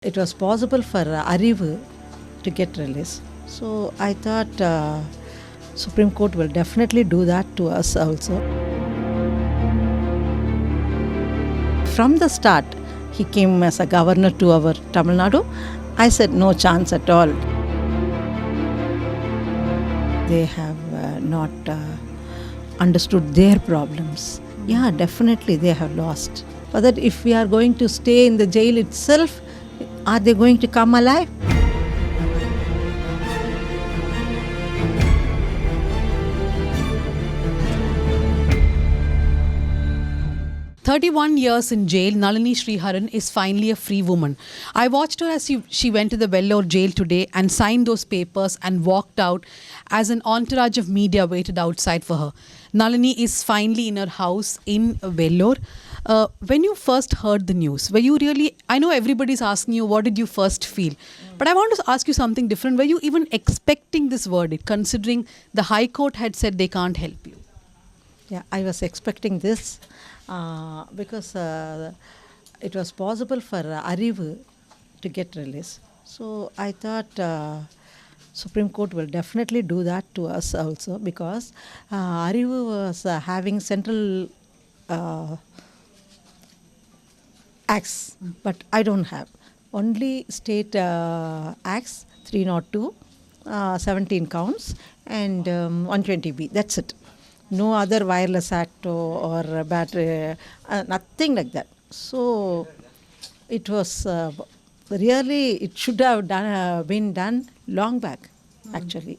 It was possible for Arivu to get released. So I thought Supreme Court will definitely do that to us also. From the start, he came as a governor to our Tamil Nadu. I said no chance at all. They have not understood their problems. Yeah, definitely they have lost. But that if we are going to stay in the jail itself, are they going to come alive? "31 years in jail, Nalini Sriharan is finally a free woman. I watched her as she went to the Vellore jail today and signed those papers and walked out as an entourage of media waited outside for her. Nalini is finally in her house in Vellore. When you first heard the news, were you really, I know everybody's asking you, what did you first feel? But I want to ask you something different. Were you even expecting this verdict, considering the High Court had said they can't help you? Yeah, I was expecting this because it was possible for Arivu to get released. So I thought Supreme Court will definitely do that to us also because Arivu was having central acts, but I don't have. Only state acts, 302, 17 counts and 120B. That's it. No other wireless act or battery, nothing like that. So it was really, it should have been done long back, actually.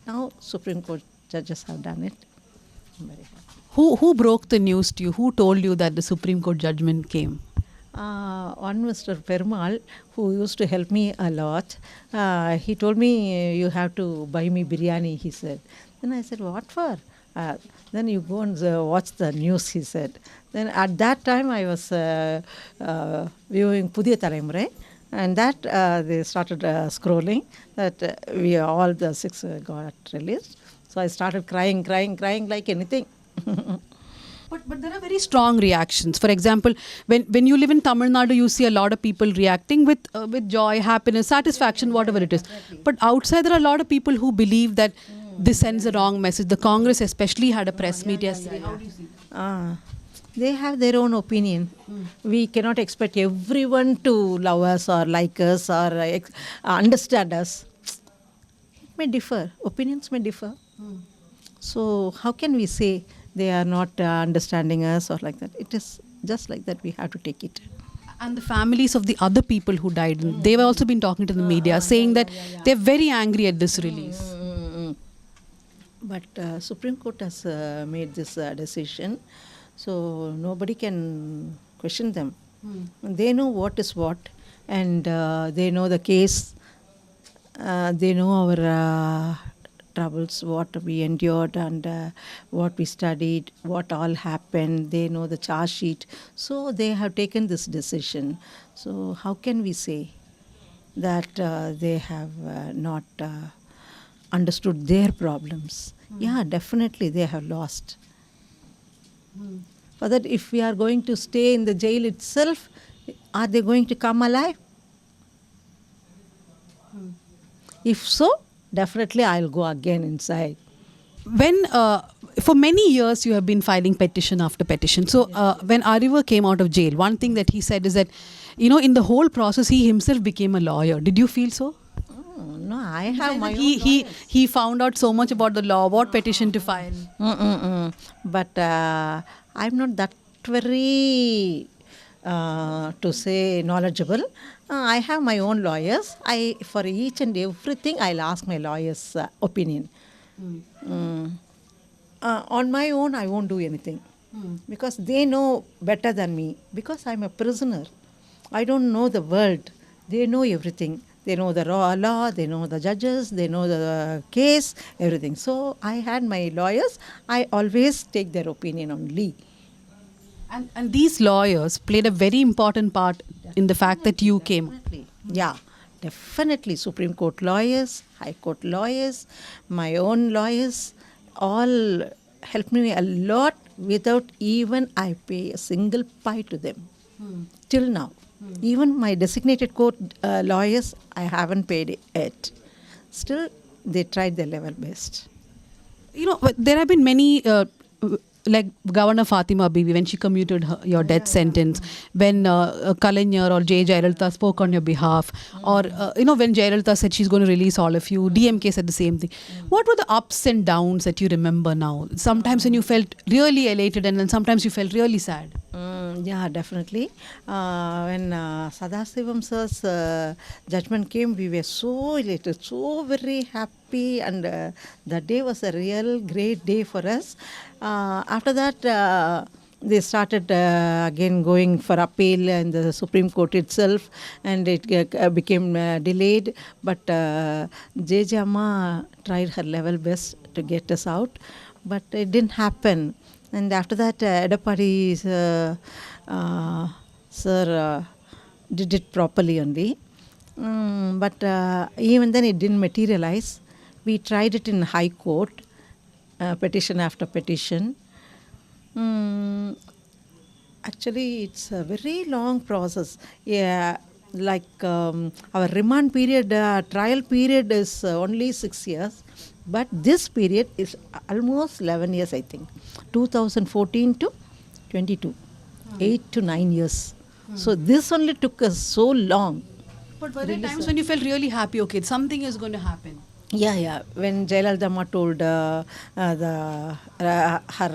Now Supreme Court judges have done it. I'm very happy. Who broke the news to you? Who told you that the Supreme Court judgment came? One Mr. Perumal, who used to help me a lot, he told me, you have to buy me biryani, he said. Then I said, what for? Then you go and watch the news, he said. Then at that time I was viewing Pudhiya Thalaimurai, and that they started scrolling that we all the six got released. So I started crying like anything. But there are very strong reactions. For example, when you live in Tamil Nadu, you see a lot of people reacting with joy, happiness, satisfaction, whatever it is. But outside, there are a lot of people who believe that this sends a wrong message. The Congress especially had a press meet yesterday. How do you see it? They have their own opinion. We cannot expect everyone to love us or like us or understand us. It may differ. Opinions may differ. So how can we say they are not understanding us or like that? It is just like that. We have to take it. And the families of the other people who died, they've also been talking to the media, saying that they're very angry at this release. But Supreme Court has made this decision, so nobody can question them. They know what is what, and they know the case. They know our troubles, what we endured and what we studied, what all happened. They know the charge sheet. So they have taken this decision. So how can we say that they have not understood their problems? Yeah, definitely they have lost. But that if we are going to stay in the jail itself, are they going to come alive? If so, definitely I'll go again inside. When for many years you have been filing petition after petition. So when Arivu came out of jail, one thing that he said is that, in the whole process he himself became a lawyer. Did you feel so? No, I have my own he found out so much about the law, what petition to file. But I'm not that very to say knowledgeable. I have my own lawyers. For each and everything I'll ask my lawyer's opinion. On my own I won't do anything because they know better than me, because I'm a prisoner. I don't know the world. They know everything. They know the law, they know the judges, they know the case, everything. So I had my lawyers. I always take their opinion only. And these lawyers played a very important part in the fact that you came. Definitely. Yeah, definitely. Supreme Court lawyers, High Court lawyers, my own lawyers, all helped me a lot without even I pay a single pie to them till now. Even my designated court lawyers, I haven't paid it. Still, they tried their level best. You know, there have been many, like Governor Fatima Bibi, when she commuted your death sentence, when Kalanyar or J. Jayalalitha spoke on your behalf, or, when Jayalalitha said she's going to release all of you, DMK said the same thing. What were the ups and downs that you remember now? Sometimes when you felt really elated and then sometimes you felt really sad. Yeah, definitely. When Sadasivam sir's judgment came, we were so elated, so very happy, and that day was a real great day for us. After that, they started again going for appeal in the Supreme Court itself, and it became delayed. But JJ Amma tried her level best to get us out, but it didn't happen. And after that, Edapadi sir did it properly only. But even then it didn't materialize. We tried it in High Court, petition after petition. Actually, it's a very long process. Yeah, like our remand period, trial period is only 6 years. But this period is almost 11 years, I think. 2014 to 22. 8 to 9 years. So this only took us so long. But were there times when you felt really happy, okay, something is going to happen? Yeah. When Jayalalitha Amma told her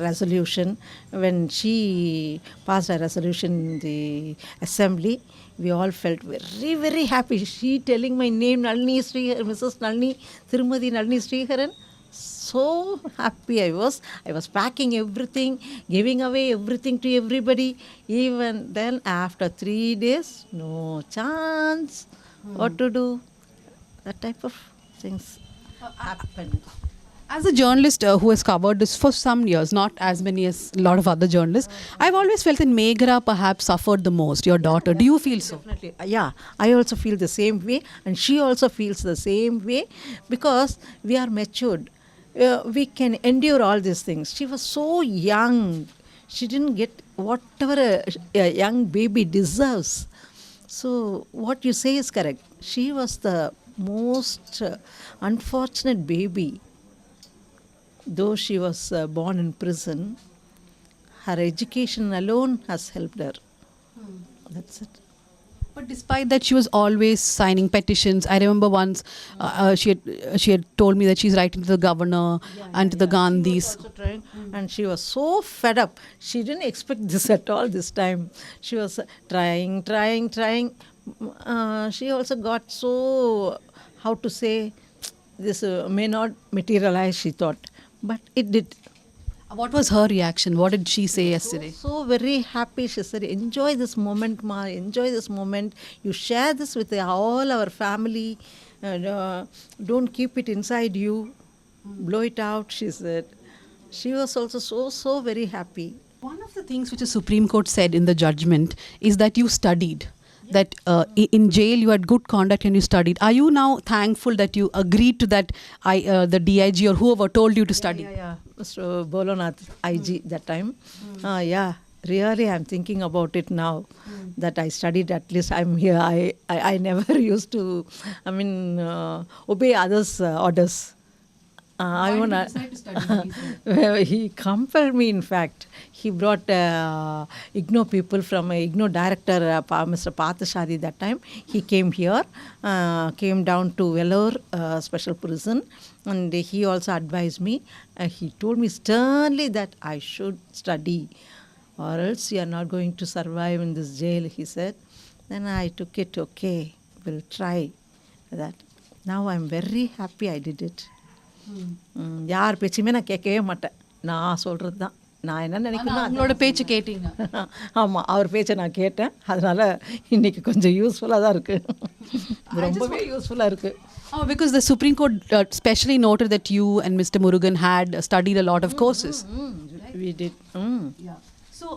resolution, when she passed her resolution in the assembly, we all felt very, very happy. She telling my name, Nalini Sriharan, Mrs. Nalini, Tirumadi Nalini Sriharan. So happy I was. I was packing everything, giving away everything to everybody. Even then, after 3 days, no chance. What to do? That type of things happened. As a journalist who has covered this for some years, not as many as a lot of other journalists, I've always felt that Meghra perhaps suffered the most, your daughter. Do you feel so? Definitely. Yeah, I also feel the same way, and she also feels the same way, because we are matured. We can endure all these things. She was so young. She didn't get whatever a young baby deserves. So what you say is correct. She was the most unfortunate baby. Though she was born in prison, her education alone has helped her. That's it. But despite that, she was always signing petitions. I remember once she had told me that she's writing to the governor and to the Gandhis. She was also trying, and she was so fed up. She didn't expect this at all this time. She was trying. She also got so, how to say, this may not materialize, she thought. But it did. What was her reaction? What did she say yesterday? So very happy. She said, enjoy this moment, Ma. Enjoy this moment. You share this with all our family. Don't keep it inside you. Blow it out, she said. She was also so very happy. One of the things which the Supreme Court said in the judgment is that you studied. That in jail you had good conduct and you studied. Are you now thankful that you agreed to that, the DIG or whoever told you to study? Yeah. Mr. Bolonath, IG that time. Yeah, really I'm thinking about it now, that I studied. At least I'm here. I never used to, obey others' orders. Why did you decide to study? He compelled me, in fact. He brought IGNO people from IGNO director, Mr. Pathashari that time. He came here, came down to Vellore special prison, and he also advised me. He told me sternly that I should study, or else you are not going to survive in this jail, he said. Then I took it, okay, we'll try that. Now I'm very happy I did it. யார் பேச்சுமே நான் கேட்கவே மாட்டேன். நான் சொல்கிறது தான். நான் என்ன நினைக்கிறேன், அவங்களோட பேச்சு கேட்டீங்க. ஆமாம், அவர் பேச்சை நான் கேட்டேன். அதனால் இன்றைக்கி கொஞ்சம் யூஸ்ஃபுல்லாக தான் இருக்குது. ரொம்பவே யூஸ்ஃபுல்லாக இருக்குது. Oh, because the Supreme Court specially noted that you and Mr. Murugan had studied a lot of courses. We did. Yeah. So,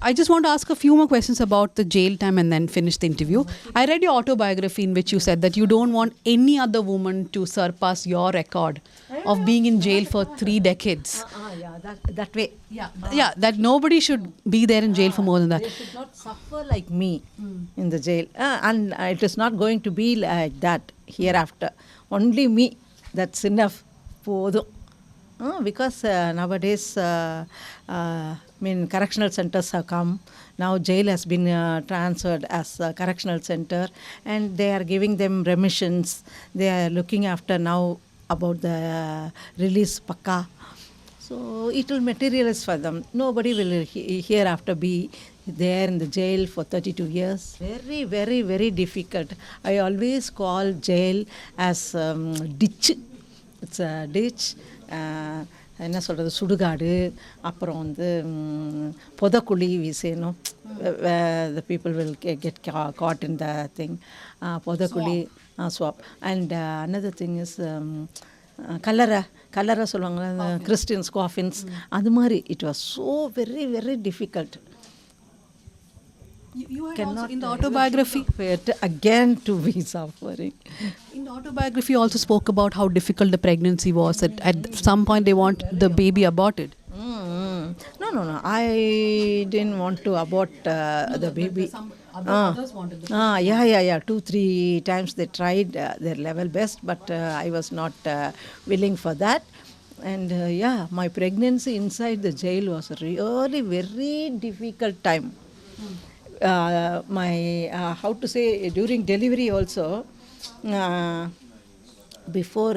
I just want to ask a few more questions about the jail time and then finish the interview. I read your autobiography in which you said that you don't want any other woman to surpass your record of being in jail for 3 decades. Yeah, that way. Yeah, that nobody should be there in jail for more than that. They should not suffer like me in the jail. And it is not going to be like that hereafter. Only me. That's enough. Podum. Because nowadays, correctional centers have come. Now jail has been transferred as a correctional center, and they are giving them remissions. They are looking after now about the release pakka. So it will materialize for them. Nobody will hereafter be there in the jail for 32 years. Very, very, very difficult. I always call jail as ditch. It's a ditch. என்ன சொல்கிறது சுடுகாடு அப்புறம் வந்து புதக்குழி வீசேனோ the people will get caught in the thing புதக்குழி swap and another thing is கல்லறை சொல்லுவாங்க Christians coffins அது மாதிரி it was so very very difficult. You had also, in the autobiography, again to be suffering. In the autobiography, you also spoke about how difficult the pregnancy was. At some point, they want the baby aborted. No. I didn't want to abort the baby. Some others wanted the Yeah. 2-3 times they tried their level best, but I was not willing for that. And my pregnancy inside the jail was a really very difficult time. How to say, during delivery also, before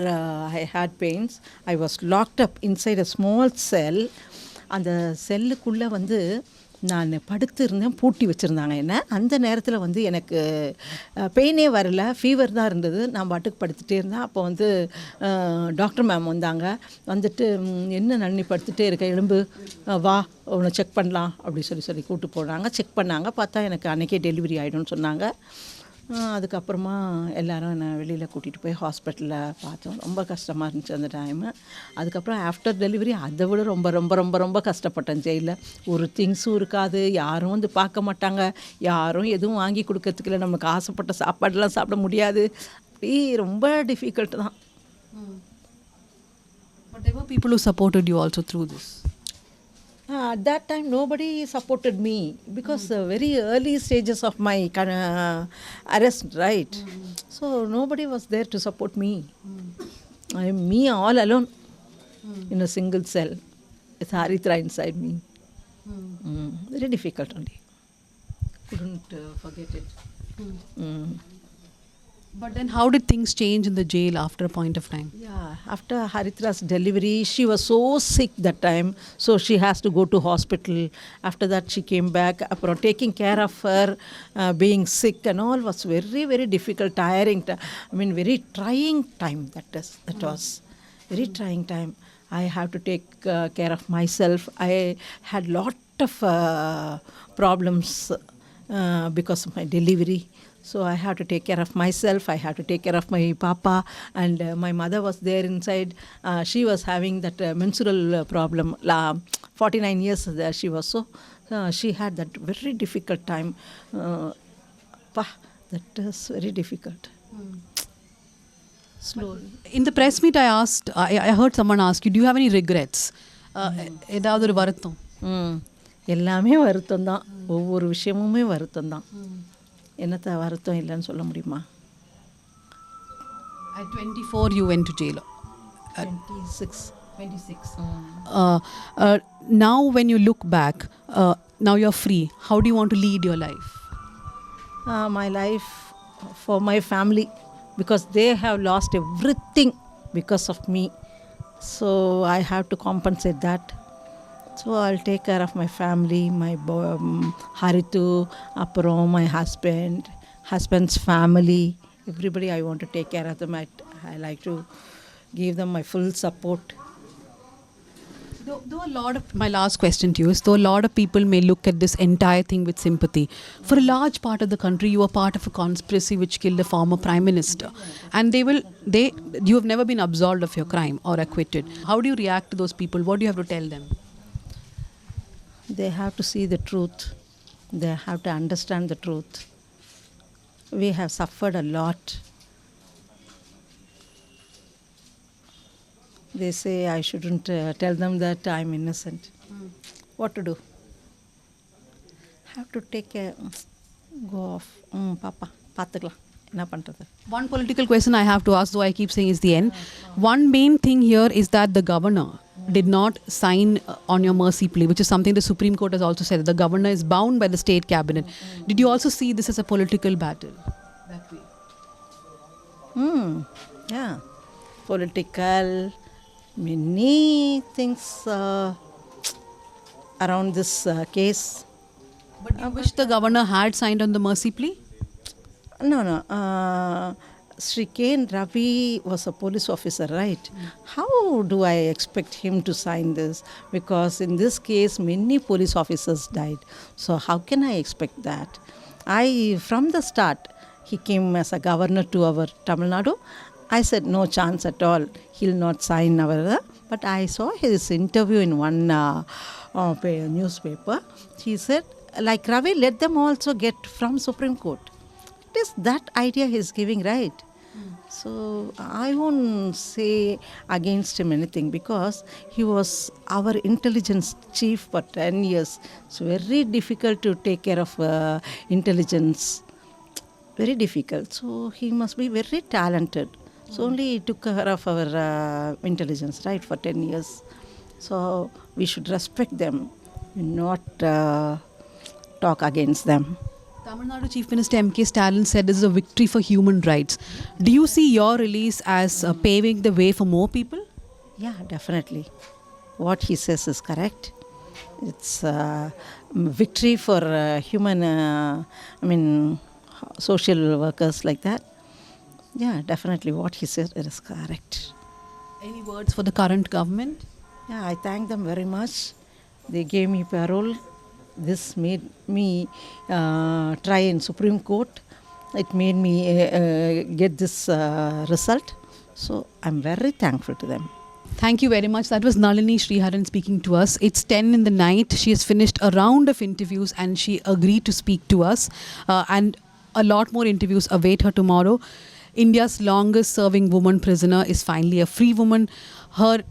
I had pains, I was locked up inside a small cell. அந்த செல்லுக்குள்ளே வந்து நான் படுத்திருந்தேன், பூட்டி வச்சுருந்தாங்க என்ன. அந்த நேரத்தில் வந்து எனக்கு பெயினே வரல, ஃபீவர் தான் இருந்தது. நான் பாட்டுக்கு படுத்துகிட்டே இருந்தேன். அப்போ வந்து டாக்டர் மேம் வந்தாங்க. வந்துட்டு என்ன நன்னி படுத்துகிட்டே இருக்க, எலும்பு வா உன்னை செக் பண்ணலாம் அப்படி சொல்லி கூப்பிட்டு போனாங்க. செக் பண்ணாங்க, பார்த்தா எனக்கு அன்றைக்கே டெலிவரி ஆகிடும்னு சொன்னாங்க. அதுக்கப்புறமா எல்லோரும் என்னை வெளியில் கூட்டிகிட்டு போய் ஹாஸ்பிட்டலில் பார்த்தோம். ரொம்ப கஷ்டமாக இருந்துச்சு அந்த டைமு. அதுக்கப்புறம் ஆஃப்டர் டெலிவரி அதை விட ரொம்ப ரொம்ப ரொம்ப ரொம்ப கஷ்டப்பட்டேன் ஜெயிலில். ஒரு திங்ஸும் இருக்காது, யாரும் வந்து பார்க்க மாட்டாங்க, யாரும் எதுவும் வாங்கி கொடுக்கறதுக்கு இல்லை, நமக்கு ஆசைப்பட்ட சாப்பாடெல்லாம் சாப்பிட முடியாது. அப்படி ரொம்ப டிஃபிகல்ட் தான். But there were people who supported you also through this. At that time, nobody supported me because very early stages of my arrest, right? So nobody was there to support me. I am me all alone in a single cell with Haritra inside me. Very difficult only. Couldn't forget it. But then how did things change in the jail after a point of time? Yeah, after Haritra's delivery, she was so sick that time, so she has to go to hospital. After that, she came back. Taking care of her, being sick and all was very, very difficult, tiring. Very trying time. That was very trying time. I have to take care of myself. I had lot of problems because of my delivery. So I have to take care of myself. I have to take care of my papa, and my mother was there inside. She was having that menstrual problem. 49 years there she was. So she had that very difficult time. That was very difficult. Slowly. In the press meet, I heard someone ask you, do you have any regrets? ஏதாவது ஒரு வருத்தம்? எல்லாமே வருத்தம் தான், ஒவ்வொரு விஷயமுமே வருத்தம் தான். என்னத்த வருத்தம் இல்லைன்னு சொல்ல முடியுமா? At 24 you went to jail. 26. Now when you look back, now you're free, how do you want to lead your life? My life for my family, because they have lost everything because of me, so I have to compensate that. So I'll take care of my family, my Haritu, aprom, my husband's family, everybody. I want to take care of them. I like to give them my full support. Though a lot of, my last question to you is, though a lot of people may look at this entire thing with sympathy, for a large part of the country you were part of a conspiracy which killed a former prime minister, and you have never been absolved of your crime or acquitted. How do you react to those people? What do you have to tell them? They have to see the truth. They have to understand the truth. We have suffered a lot. They say I shouldn't tell them that I'm innocent. What to do? Have to take a go off. Papa, பார்த்துக்கலாம் என்ன பண்ணுறது. One political question I have to ask, though I keep saying is the end. One main thing here is that the governor did not sign on your mercy plea, which is something the Supreme Court has also said. The governor is bound by the state cabinet. Did you also see this as a political battle? That way. Yeah, political, many things around this case. But do you wish the governor had signed on the mercy plea? No. Sri K. Ravi was a police officer, right? How do I expect him to sign this? Because in this case, many police officers died. So how can I expect that? From the start, he came as a governor to our Tamil Nadu. I said, no chance at all. He'll not sign our. But I saw his interview in one newspaper. He said, like Ravi, let them also get from Supreme Court. It is that idea he's giving, right? So I won't say against him anything because he was our intelligence chief for 10 years. It's very difficult to take care of intelligence. Very difficult. So he must be very talented. So only he took care of our intelligence, right, for 10 years. So we should respect them, not talk against them. Tamil Nadu Chief Minister M.K. Stalin said this is a victory for human rights. Do you see your release as paving the way for more people? Yeah, definitely. What he says is correct. It's victory for human, social workers like that. Yeah, definitely what he said is correct. Any words for the current government? Yeah, I thank them very much. They gave me parole. This made me try in Supreme Court. It made me get this result. So I'm very thankful to them. Thank you very much. That was Nalini Sriharan speaking to us. It's 10 in the night. She has finished a round of interviews and she agreed to speak to us. And a lot more interviews await her tomorrow. India's longest serving woman prisoner is finally a free woman. Her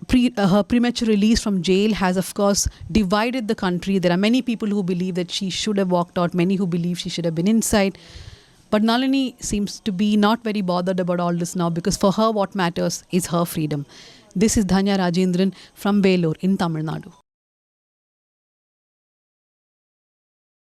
premature release from jail has, of course, divided the country. There are many people who believe that she should have walked out, many who believe she should have been inside. But Nalini seems to be not very bothered about all this now because for her what matters is her freedom. This is Dhanya Rajendran from Vellore in Tamil Nadu.